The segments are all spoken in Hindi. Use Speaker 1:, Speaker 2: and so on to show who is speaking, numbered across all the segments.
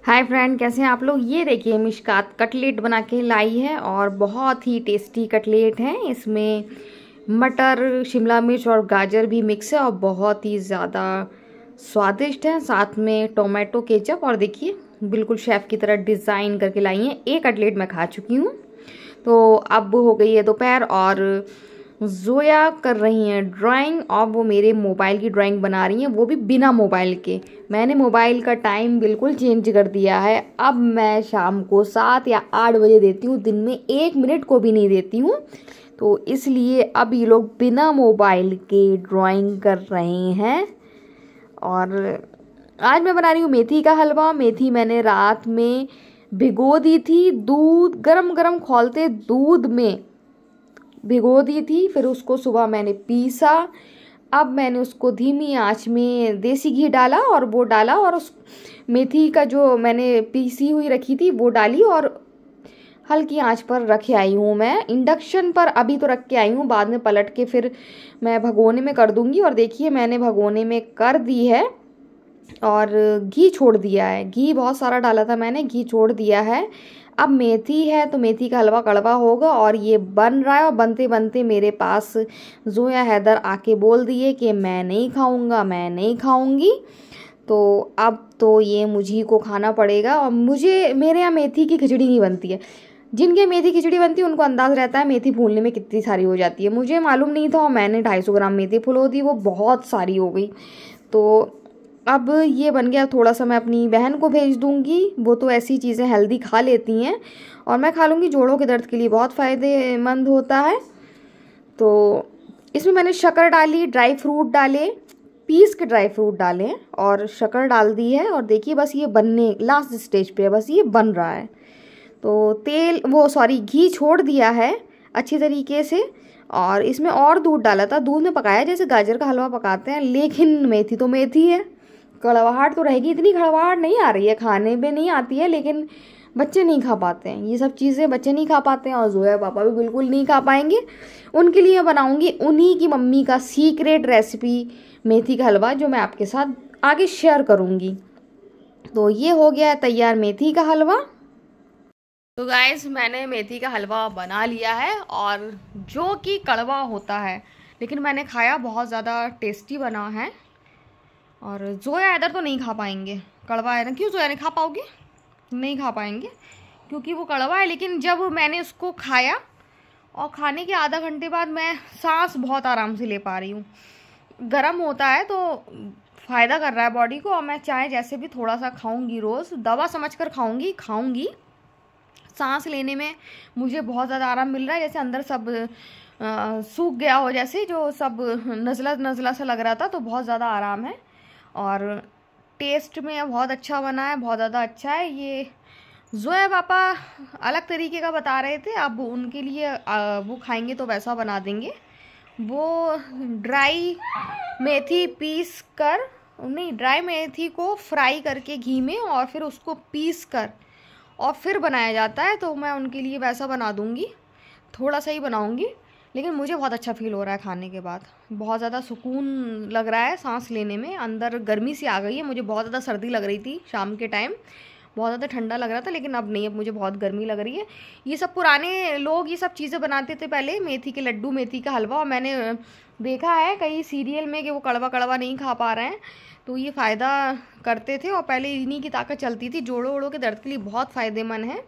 Speaker 1: हाय फ्रेंड, कैसे हैं आप लोग। ये देखिए मिशकात कटलेट बना के लाई है और बहुत ही टेस्टी कटलेट है। इसमें मटर, शिमला मिर्च और गाजर भी मिक्स है और बहुत ही ज़्यादा स्वादिष्ट है। साथ में टोमेटो केचप और देखिए बिल्कुल शेफ़ की तरह डिज़ाइन करके लाई है। एक कटलेट मैं खा चुकी हूँ। तो अब हो गई है दोपहर और जोया कर रही हैं ड्राइंग और वो मेरे मोबाइल की ड्राइंग बना रही हैं, वो भी बिना मोबाइल के। मैंने मोबाइल का टाइम बिल्कुल चेंज कर दिया है। अब मैं शाम को 7 या 8 बजे देती हूँ, दिन में 1 मिनट को भी नहीं देती हूँ। तो इसलिए अब ये लोग बिना मोबाइल के ड्राइंग कर रहे हैं। और आज मैं बना रही हूँ मेथी का हलवा। मेथी मैंने रात में भिगो दी थी, दूध गरम गरम खौलते दूध में भिगो दी थी। फिर उसको सुबह मैंने पीसा। अब मैंने उसको धीमी आंच में देसी घी डाला और वो डाला और उस मेथी का जो मैंने पीसी हुई रखी थी वो डाली और हल्की आंच पर रखे आई हूँ। मैं इंडक्शन पर अभी तो रख के आई हूँ, बाद में पलट के फिर मैं भगोने में कर दूँगी। और देखिए मैंने भगोने में कर दी है और घी छोड़ दिया है। घी बहुत सारा डाला था मैंने, घी छोड़ दिया है। अब मेथी है तो मेथी का हलवा कड़वा होगा और ये बन रहा है। और बनते बनते मेरे पास जोया हैदर आके बोल दिए कि मैं नहीं खाऊंगा, मैं नहीं खाऊंगी। तो अब तो ये मुझी को खाना पड़ेगा। और मेरे यहाँ मेथी की खिचड़ी नहीं बनती है। जिनके मेथी खिचड़ी बनती है उनको अंदाज़ रहता है मेथी फूलने में कितनी सारी हो जाती है। मुझे मालूम नहीं था और मैंने 250 ग्राम मेथी फुलो दी, वो बहुत सारी हो गई। तो अब ये बन गया। थोड़ा सा मैं अपनी बहन को भेज दूंगी, वो तो ऐसी चीज़ें हेल्दी खा लेती हैं और मैं खा लूँगी। जोड़ों के दर्द के लिए बहुत फ़ायदेमंद होता है। तो इसमें मैंने शक्कर डाली, ड्राई फ्रूट डाले, पीस के ड्राई फ्रूट डाले और शक्कर डाल दी है। और देखिए बस ये बनने लास्ट स्टेज पे है, बस ये बन रहा है। तो घी छोड़ दिया है अच्छी तरीके से। और इसमें और दूध डाला था, दूध में पकाया जैसे गाजर का हलवा पकाते हैं, लेकिन मेथी तो मेथी है। कड़वाहट तो रहेगी, इतनी कड़वाहट नहीं आ रही है, खाने में नहीं आती है, लेकिन बच्चे नहीं खा पाते हैं ये सब चीज़ें। बच्चे नहीं खा पाते हैं और जोया पापा भी बिल्कुल नहीं खा पाएंगे। उनके लिए बनाऊंगी उन्हीं की मम्मी का सीक्रेट रेसिपी मेथी का हलवा, जो मैं आपके साथ आगे शेयर करूंगी। तो ये हो गया है तैयार मेथी का हलवा। तो गाइस मैंने मेथी का हलवा बना लिया है और जो कि कड़वा होता है, लेकिन मैंने खाया बहुत ज़्यादा टेस्टी बना है। और जोया इधर तो नहीं खा पाएंगे, कड़वा है ना। क्यों जोया नहीं खा पाओगे? नहीं खा पाएंगे क्योंकि वो कड़वा है। लेकिन जब मैंने उसको खाया और खाने के आधा घंटे बाद मैं सांस बहुत आराम से ले पा रही हूँ। गर्म होता है तो फ़ायदा कर रहा है बॉडी को। और मैं चाहे जैसे भी थोड़ा सा खाऊंगी, रोज़ दवा समझ कर खाऊंगी। सांस लेने में मुझे बहुत ज़्यादा आराम मिल रहा है, जैसे अंदर सब सूख गया हो, जैसे जो सब नज़ला नज़ला सा लग रहा था। तो बहुत ज़्यादा आराम है और टेस्ट में बहुत अच्छा बना है, बहुत ज़्यादा अच्छा है। ये जोया पापा अलग तरीके का बता रहे थे, अब उनके लिए वो खाएंगे तो वैसा बना देंगे। वो ड्राई मेथी पीस कर, नहीं, ड्राई मेथी को फ्राई करके घी में और फिर उसको पीस कर और फिर बनाया जाता है। तो मैं उनके लिए वैसा बना दूंगी, थोड़ा सा ही बनाऊंगी। लेकिन मुझे बहुत अच्छा फील हो रहा है खाने के बाद, बहुत ज़्यादा सुकून लग रहा है सांस लेने में। अंदर गर्मी सी आ गई है, मुझे बहुत ज़्यादा सर्दी लग रही थी शाम के टाइम, बहुत ज़्यादा ठंडा लग रहा था, लेकिन अब नहीं, अब मुझे बहुत गर्मी लग रही है। ये सब पुराने लोग ये सब चीज़ें बनाते थे पहले, मेथी के लड्डू, मेथी का हलवा। और मैंने देखा है कई सीरियल में कि वो कड़वा कड़वा नहीं खा पा रहे हैं, तो ये फ़ायदा करते थे और पहले इन्हीं की ताकत चलती थी। जोड़ों वोड़ों के दर्द के लिए बहुत फ़ायदेमंद है।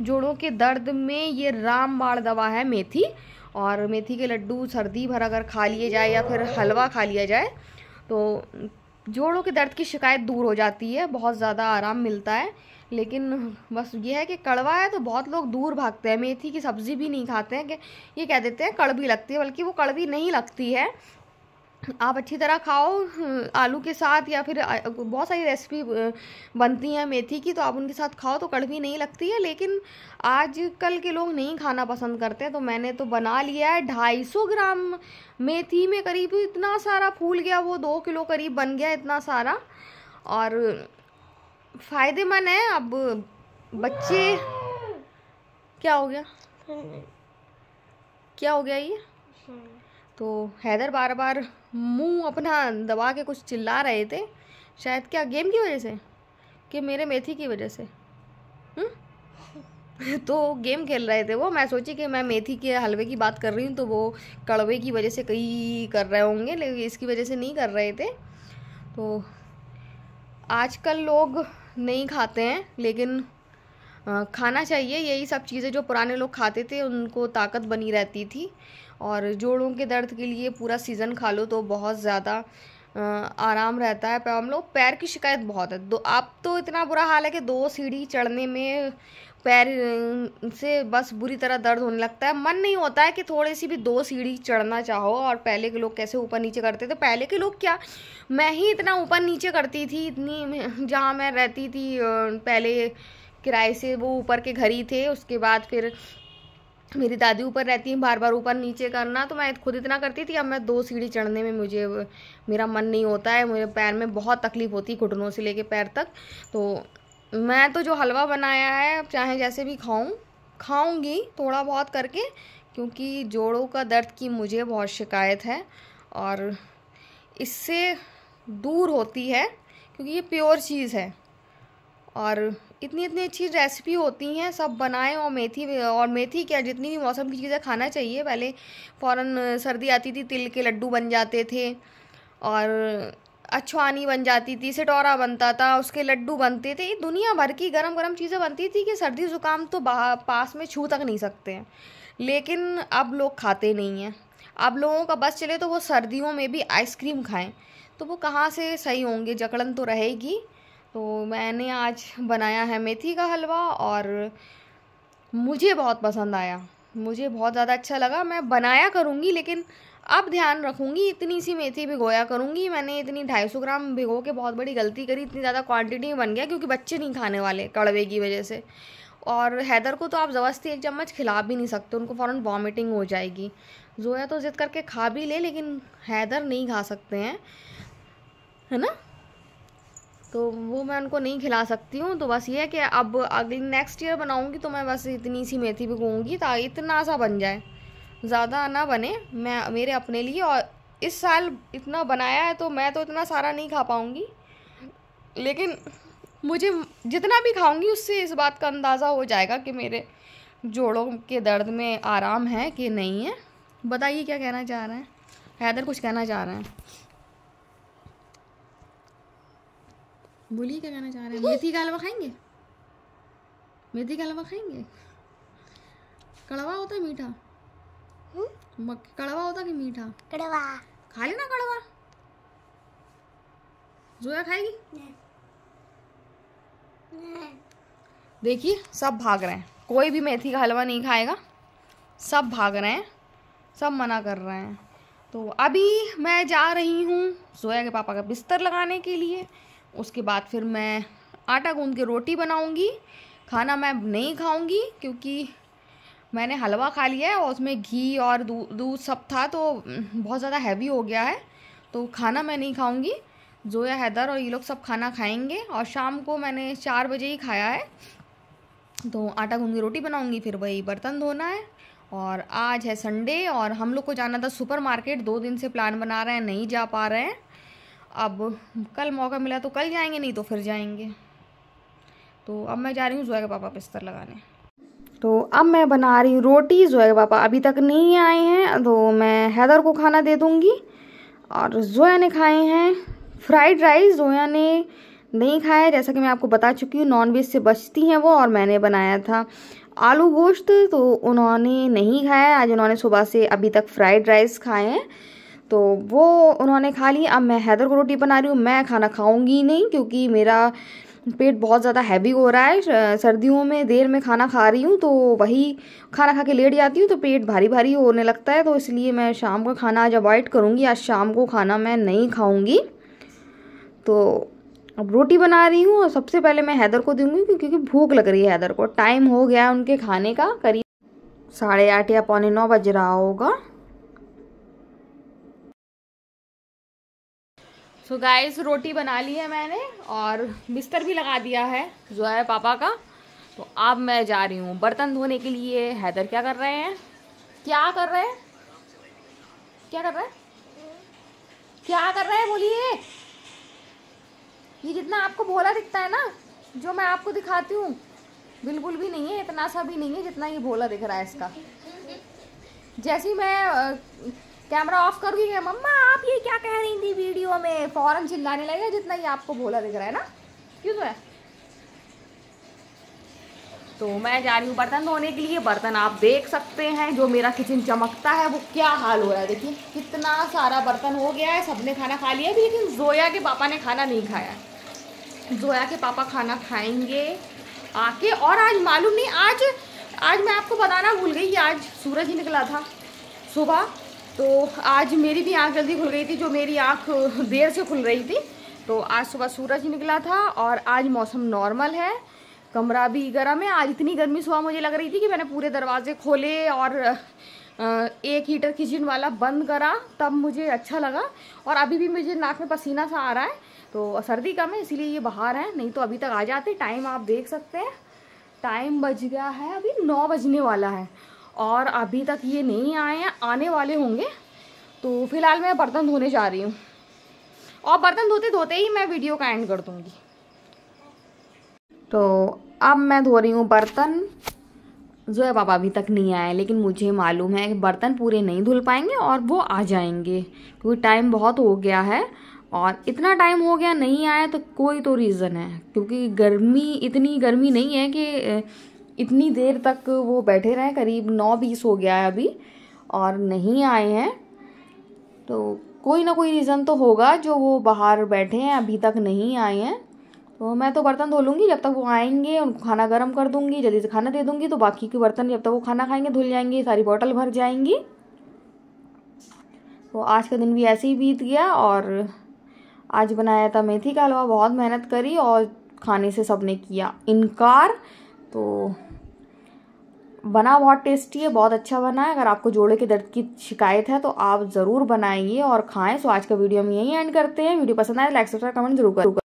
Speaker 1: जोड़ों के दर्द में ये रामबाण दवा है मेथी। और मेथी के लड्डू सर्दी भर अगर खा लिए जाए या फिर हलवा खा लिया जाए तो जोड़ों के दर्द की शिकायत दूर हो जाती है, बहुत ज़्यादा आराम मिलता है। लेकिन बस ये है कि कड़वा है तो बहुत लोग दूर भागते हैं, मेथी की सब्ज़ी भी नहीं खाते हैं कि ये कह देते हैं कड़वी लगती है, बल्कि वो कड़वी नहीं लगती है। आप अच्छी तरह खाओ आलू के साथ, या फिर बहुत सारी रेसिपी बनती हैं मेथी की, तो आप उनके साथ खाओ तो कड़वी नहीं लगती है। लेकिन आजकल के लोग नहीं खाना पसंद करते, तो मैंने तो बना लिया है। 250 ग्राम मेथी में करीब इतना सारा फूल गया, वो 2 किलो करीब बन गया इतना सारा, और फ़ायदेमंद है। अब बच्चे, क्या हो गया, क्या हो गया ये? तो हैदर बार बार मुंह अपना दबा के कुछ चिल्ला रहे थे, शायद क्या गेम की वजह से। कि मेरे मेथी की वजह से तो गेम खेल रहे थे वो, मैं सोची कि मैं मेथी के हलवे की बात कर रही हूँ तो वो कड़वे की वजह से कहीं कर रहे होंगे, लेकिन इसकी वजह से नहीं कर रहे थे। तो आजकल लोग नहीं खाते हैं, लेकिन खाना चाहिए। यही सब चीज़ें जो पुराने लोग खाते थे उनको ताकत बनी रहती थी। और जोड़ों के दर्द के लिए पूरा सीज़न खा लो तो बहुत ज़्यादा आराम रहता है। पर हम लोग पैर की शिकायत बहुत है, दो अब तो इतना बुरा हाल है कि 2 सीढ़ी चढ़ने में पैर से बस बुरी तरह दर्द होने लगता है। मन नहीं होता है कि थोड़ी सी भी 2 सीढ़ी चढ़ना चाहो। और पहले के लोग कैसे ऊपर नीचे करते थे, पहले के लोग क्या, मैं ही इतना ऊपर नीचे करती थी, इतनी जहाँ मैं रहती थी पहले किराए से, वो ऊपर के घर ही थे। उसके बाद फिर मेरी दादी ऊपर रहती हैं, बार बार ऊपर नीचे करना, तो मैं खुद इतना करती थी। अब मैं 2 सीढ़ी चढ़ने में मेरा मन नहीं होता है, मुझे पैर में बहुत तकलीफ़ होती है, घुटनों से लेके पैर तक। तो मैं तो जो हलवा बनाया है चाहे जैसे भी खाऊंगी थोड़ा बहुत करके, क्योंकि जोड़ों का दर्द की मुझे बहुत शिकायत है और इससे दूर होती है, क्योंकि ये प्योर चीज़ है। और इतनी इतनी अच्छी रेसिपी होती हैं, सब बनाएं। और मेथी क्या, जितनी भी मौसम की चीज़ें खाना चाहिए। पहले फ़ौरन सर्दी आती थी, तिल के लड्डू बन जाते थे और अछवानी बन जाती थी, सिटौरा बनता था, उसके लड्डू बनते थे, दुनिया भर की गरम गरम चीज़ें बनती थी कि सर्दी ज़ुकाम तो पास में छू तक नहीं सकते हैं। लेकिन अब लोग खाते नहीं हैं। अब लोगों का बस चले तो वो सर्दियों में भी आइसक्रीम खाएं, तो वो कहाँ से सही होंगे, जकड़न तो रहेगी। तो मैंने आज बनाया है मेथी का हलवा और मुझे बहुत पसंद आया, मुझे बहुत ज़्यादा अच्छा लगा। मैं बनाया करूँगी, लेकिन अब ध्यान रखूँगी, इतनी सी मेथी भिगोया करूँगी। मैंने इतनी 250 ग्राम भिगो के बहुत बड़ी गलती करी, इतनी ज़्यादा क्वांटिटी में बन गया, क्योंकि बच्चे नहीं खाने वाले कड़वे की वजह से। और हैदर को तो आप ज़बरदस्ती 1 चम्मच खिला भी नहीं सकते, उनको फ़ौरन वॉमिटिंग हो जाएगी। जोया तो ज़िद करके खा भी ले, लेकिन हैदर नहीं खा सकते हैं, है ना। तो वो मैं उनको नहीं खिला सकती हूँ। तो बस ये है कि अब अगली नेक्स्ट ईयर बनाऊँगी तो मैं बस इतनी सी मेथी भिगोऊँगी, ताकि इतना सा बन जाए, ज़्यादा ना बने, मैं मेरे अपने लिए। और इस साल इतना बनाया है तो मैं तो इतना सारा नहीं खा पाऊँगी, लेकिन मुझे जितना भी खाऊँगी उससे इस बात का अंदाज़ा हो जाएगा कि मेरे जोड़ों के दर्द में आराम है कि नहीं है। बताइए क्या कहना चाह रहे हैं, हैदर कुछ कहना चाह रहे हैं, बोलिए क्या कहना चाह रहे हैं। मेथी का हलवा खाएंगे, मेथी का हलवा खाएंगे। कड़वा होता है मीठा, कड़वा होता कि मीठा?
Speaker 2: कड़वा।
Speaker 1: खा लेना कड़वा। जोया खाएगी? देखिए सब भाग रहे हैं, कोई भी मेथी का हलवा नहीं खाएगा, सब भाग रहे हैं, सब मना कर रहे हैं। तो अभी मैं जा रही हूँ जोया के पापा का बिस्तर लगाने के लिए। उसके बाद फिर मैं आटा गूंद के रोटी बनाऊंगी। खाना मैं नहीं खाऊंगी, क्योंकि मैंने हलवा खा लिया है और उसमें घी और दूध सब था, तो बहुत ज़्यादा हैवी हो गया है। तो खाना मैं नहीं खाऊंगी, जोया, हैदर और ये लोग सब खाना खाएंगे। और शाम को मैंने 4 बजे ही खाया है, तो आटा गूंद के रोटी बनाऊंगी, फिर वही बर्तन धोना है। और आज है संडे और हम लोग को जाना था सुपर मार्केट, 2 दिन से प्लान बना रहे हैं, नहीं जा पा रहे हैं। अब कल मौका मिला तो कल जाएंगे, नहीं तो फिर जाएंगे। तो अब मैं जा रही हूँ जोया के पापा बिस्तर लगाने। तो अब मैं बना रही हूँ रोटी, जोया के पापा अभी तक नहीं आए हैं, तो मैं हैदर को खाना दे दूँगी। और जोया ने खाए हैं फ्राइड राइस, जोया ने नहीं खाया, जैसा कि मैं आपको बता चुकी हूँ, नॉनवेज से बचती हैं वो। और मैंने बनाया था आलू गोश्त, तो उन्होंने नहीं खाया। आज उन्होंने सुबह से अभी तक फ्राइड राइस खाए हैं, तो वो उन्होंने खा लिया। अब मैं हैदर को रोटी बना रही हूँ, मैं खाना खाऊंगी नहीं, क्योंकि मेरा पेट बहुत ज़्यादा हैवी हो रहा है। सर्दियों में देर में खाना खा रही हूँ, तो वही खाना खा के लेट जाती हूँ तो पेट भारी भारी होने लगता है। तो इसलिए मैं शाम का खाना आज अवॉइड करूँगी, आज शाम को खाना मैं नहीं खाऊँगी। तो अब रोटी बना रही हूँ और सबसे पहले मैं हैदर को दूँगी, क्योंकि भूख लग रही है हैदर को। टाइम हो गया है उनके खाने का, करीब 8:30 या 8:45 बज रहा होगा। सो गाइस, रोटी बना ली है मैंने और बिस्तर भी लगा दिया है जोया पापा का। तो अब मैं जा रही हूँ बर्तन धोने के लिए। हैदर क्या कर रहे हैं, क्या कर रहे हैं, क्या कर रहे हैं, क्या कर रहे हैं, बोलिए। ये जितना आपको भोला दिखता है ना, जो मैं आपको दिखाती हूँ बिल्कुल भी नहीं है, इतना सा भी नहीं है जितना ये भोला दिख रहा है इसका। जैसे ही मैं कैमरा ऑफ करूँगी, मम्मा आप ये क्या कह रही थी वीडियो में, फौरन चिल्लाने लगेगा जितना ये आपको भोला दिख रहा है ना। क्यों तो है। तो मैं जा रही हूँ बर्तन धोने के लिए। बर्तन आप देख सकते हैं, जो मेरा किचन चमकता है वो क्या हाल हो रहा है। देखिए कितना सारा बर्तन हो गया है, सबने खाना खा लिया भी, लेकिन जोया के पापा ने खाना नहीं खाया। जोया के पापा खाना खाएंगे आके। और आज मालूम नहीं, आज मैं आपको बताना भूल गई कि आज सूरज ही निकला था सुबह। तो आज मेरी भी आँख जल्दी खुल गई थी, जो मेरी आँख देर से खुल रही थी। तो आज सुबह सूरज ही निकला था और आज मौसम नॉर्मल है, कमरा भी गर्म है। आज इतनी गर्मी सुबह मुझे लग रही थी कि मैंने पूरे दरवाजे खोले और एक हीटर किचन वाला बंद करा, तब मुझे अच्छा लगा। और अभी भी मुझे नाक में पसीना सा आ रहा है, तो सर्दी कम है इसीलिए ये बाहर है, नहीं तो अभी तक आ जाते। टाइम आप देख सकते हैं, टाइम बज गया है अभी 9 बजने वाला है और अभी तक ये नहीं आए हैं, आने वाले होंगे। तो फिलहाल मैं बर्तन धोने जा रही हूँ और बर्तन धोते धोते ही मैं वीडियो का एंड कर दूँगी। तो अब मैं धो रही हूँ बर्तन। जोया पापा अभी तक नहीं आए, लेकिन मुझे मालूम है कि बर्तन पूरे नहीं धुल पाएंगे और वो आ जाएंगे, क्योंकि टाइम बहुत हो गया है। और इतना टाइम हो गया नहीं आया तो कोई तो रीज़न है, क्योंकि इतनी गर्मी नहीं है कि इतनी देर तक वो बैठे रहें। करीब 9:20 हो गया है अभी और नहीं आए हैं, तो कोई ना कोई रीज़न तो होगा जो वो बाहर बैठे हैं अभी तक नहीं आए हैं। तो मैं तो बर्तन धो लूँगी, जब तक वो आएंगे उनको खाना गर्म कर दूँगी, जल्दी से खाना दे दूँगी, तो बाकी के बर्तन जब तक वो खाना खाएंगे धुल जाएंगे, सारी बोतल भर जाएंगी। तो आज का दिन भी ऐसे ही बीत गया। और आज बनाया था मेथी का हलवा, बहुत मेहनत करी और खाने से सबने किया इनकार। तो बना बहुत टेस्टी है, बहुत अच्छा बना है। अगर आपको जोड़े के दर्द की शिकायत है तो आप ज़रूर बनाइए और खाएं। सो आज का वीडियो हम यहीं एंड करते हैं। वीडियो पसंद आए लाइक सब्सक्राइब कमेंट जरूर करें।